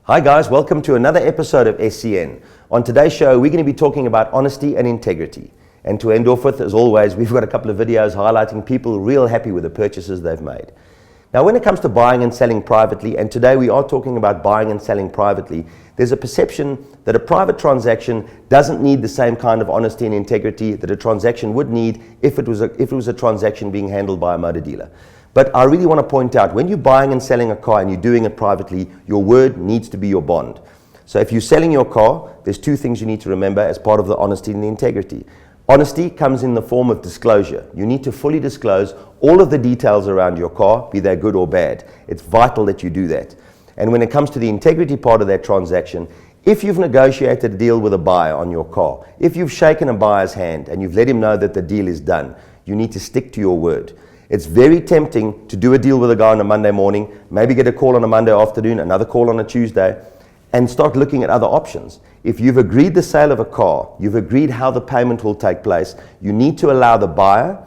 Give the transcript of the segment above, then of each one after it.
Hi guys, welcome to another episode of SCN. On today's show, we're going to be talking about honesty and integrity. And to end off with, as always, we've got a couple of videos highlighting people real happy with the purchases they've made. Now, when it comes to buying and selling privately, and today we are talking about buying and selling privately, there's a perception that a private transaction doesn't need the same kind of honesty and integrity that a transaction would need if it was a transaction being handled by a motor dealer. But I really want to point out, when you're buying and selling a car and you're doing it privately, your word needs to be your bond. So if you're selling your car, there's two things you need to remember as part of the honesty and the integrity. Honesty comes in the form of disclosure. You need to fully disclose all of the details around your car, be they good or bad. It's vital that you do that. And when it comes to the integrity part of that transaction, if you've negotiated a deal with a buyer on your car, if you've shaken a buyer's hand and you've let him know that the deal is done, you need to stick to your word. It's very tempting to do a deal with a guy on a Monday morning, maybe get a call on a Monday afternoon, another call on a Tuesday, and start looking at other options. If you've agreed the sale of a car, you've agreed how the payment will take place, you need to allow the buyer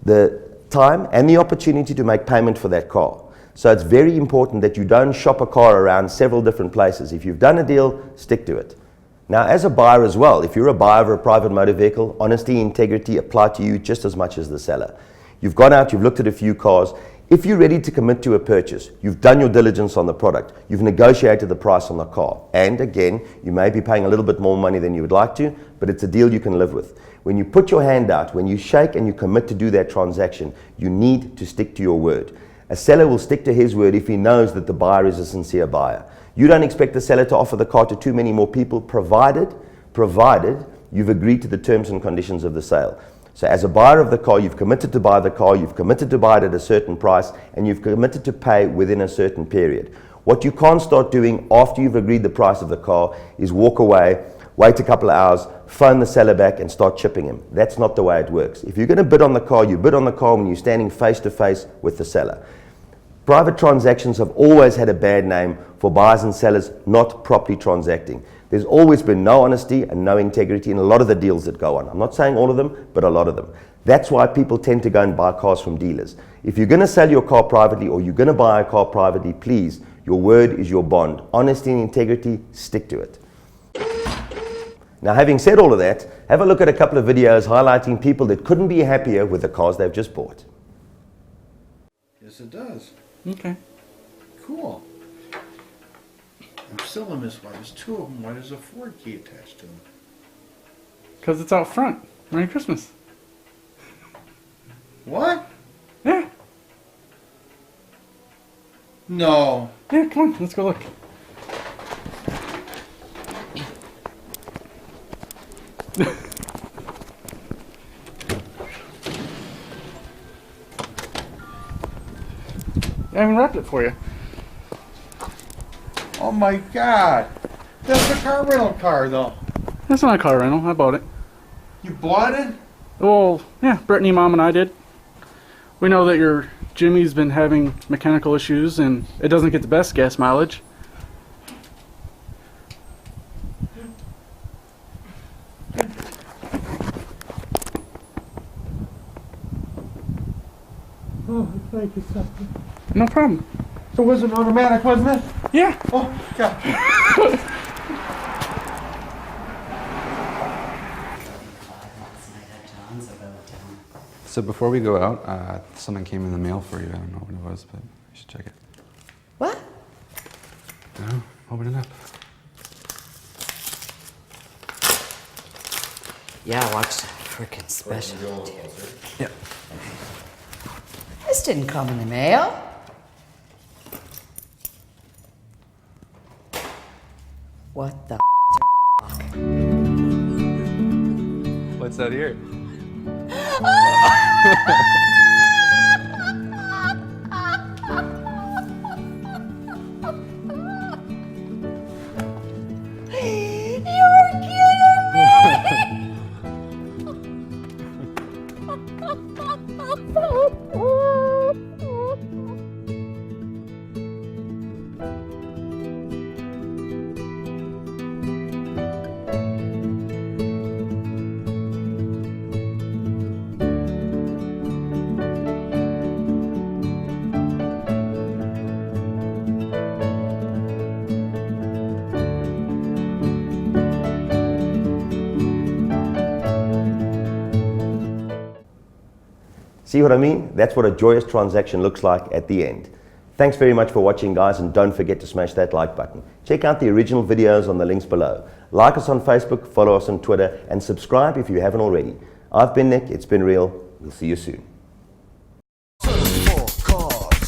the time and the opportunity to make payment for that car. So it's very important that you don't shop a car around several different places. If you've done a deal, stick to it. Now, as a buyer as well, if you're a buyer of a private motor vehicle, honesty and integrity apply to you just as much as the seller. You've gone out, you've looked at a few cars. If you're ready to commit to a purchase, you've done your diligence on the product, you've negotiated the price on the car, and again, you may be paying a little bit more money than you would like to, but it's a deal you can live with. When you put your hand out, when you shake and you commit to do that transaction, you need to stick to your word. A seller will stick to his word if he knows that the buyer is a sincere buyer. You don't expect the seller to offer the car to too many more people, provided you've agreed to the terms and conditions of the sale. So as a buyer of the car, you've committed to buy the car, you've committed to buy it at a certain price, and you've committed to pay within a certain period. What you can't start doing after you've agreed the price of the car is walk away, wait a couple of hours, phone the seller back and start chipping him. That's not the way it works. If you're going to bid on the car, you bid on the car when you're standing face to face with the seller. Private transactions have always had a bad name for buyers and sellers not properly transacting. There's always been no honesty and no integrity in a lot of the deals that go on. I'm not saying all of them, but a lot of them. That's why people tend to go and buy cars from dealers. If you're going to sell your car privately or you're going to buy a car privately, please, your word is your bond. Honesty and integrity, stick to it. Now, having said all of that, have a look at a couple of videos highlighting people that couldn't be happier with the cars they've just bought. Yes, it does. Okay. Cool. I'm still in this. Why there's two of them? Why there's a Ford key attached to them? Because it's out front. Merry Christmas. What? Yeah. No. Yeah, come on. Let's go look. I haven't wrapped it for you. Oh my God. That's a car rental car, though. That's not a car rental. I bought it. You bought it? Well, yeah, Brittany, Mom, and I did. We know that your Jimmy's been having mechanical issues and it doesn't get the best gas mileage. Oh, thank you, sir. No problem. So it was an automatic, wasn't it? Yeah. Oh, God. So before we go out, something came in the mail for you. I don't know what it was, but you should check it. What? No, open it up. Yeah, watch that frickin' special. Yep. This didn't come in the mail. What the What's that here? You're kidding me! See what I mean? That's what a joyous transaction looks like at the end. Thanks very much for watching, guys, and don't forget to smash that like button. Check out the original videos on the links below. Like us on Facebook, follow us on Twitter, and subscribe if you haven't already. I've been Nick, it's been real. We'll see you soon. Surf4Cars.